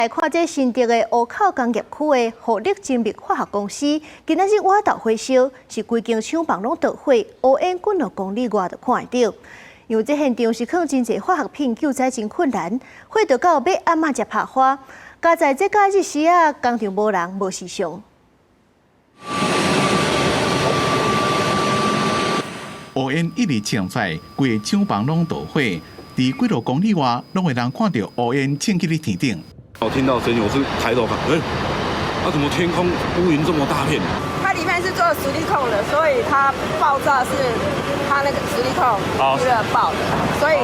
來看這新竹的湖口工業區的富力精密化學公司，今仔日挖豆火燒，是規間廠房攏着火，烏煙滾6公里外就看會到。因為這現場是放真濟化學品，救災真困難，火着到要暗暝才拍花。加在這假日時啊，工廠無人無事上。烏煙一直充斥，規個廠房攏着火，佇幾多公里外，攏會人看到烏煙衝起咧天頂。我聽到聲音，我是抬頭看，怎麼天空烏雲這麼大片？它裡面是做實力控的，所以它爆炸是它那個實力控熱爆的，所以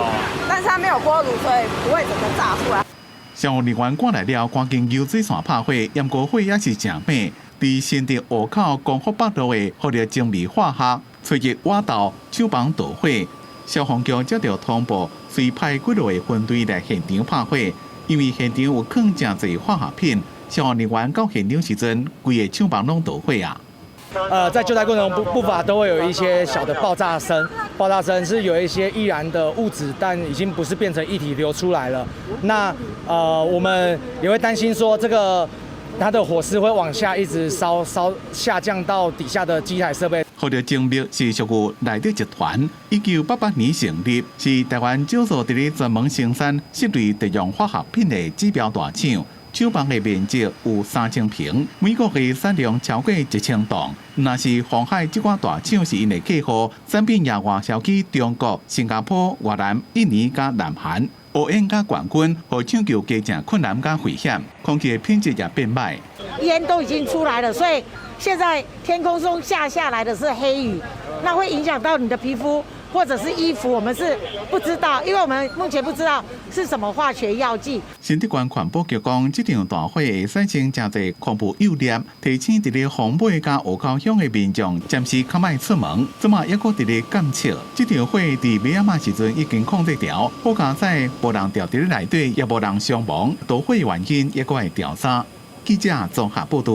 但是它沒有鍋爐，所以不會整個炸出來。消防人員趕來了，趕緊油水線拍火，不過火也是真猛。在新竹湖口光復北路的富力精密化學，找日挖豆廠房着火，消防局接到通報，隨派幾多個分隊來現場拍火。因為現場有放真濟化學品，消防人員到現場時陣，規個廠房攏着火啊。在救災過程中不乏都會有一些小的爆炸聲，爆炸聲是有一些易燃的物質，但已經不是變成液體流出來了。那我們也會擔心說這個它的火勢會往下一直燒下降到底下的機台設備。富力精密是屬於內地集團，1988年成立，是台灣少數佇咧專門生產涉類特用化學品的指標大廠。廠房的面積有3000平，每個月產量超過1000噸。若是鴻海這掛大廠是因的客戶，產品也外銷去中國、新加坡、越南、印尼加南韓。烏煙加冠軍，和搶救加正困難加危險，空氣的品質也變壞。煙都已經出來了，所以現在天空中下來的是黑雨，那會影響到你的皮膚或者是衣服，我們是不知道，因為我們目前不知道是什麼化學藥劑。新竹縣環保局講，這場大火會產生真濟恐怖誘粒，提醒佇咧紅尾加湖口鄉的民眾暫時較莫出門。這嘛抑閣佇咧監測，這場火佇要暗時陣已經控制掉，好佳在無人掉佇咧內底，也無人傷亡，大火原因抑閣會調查。記者綜合報道。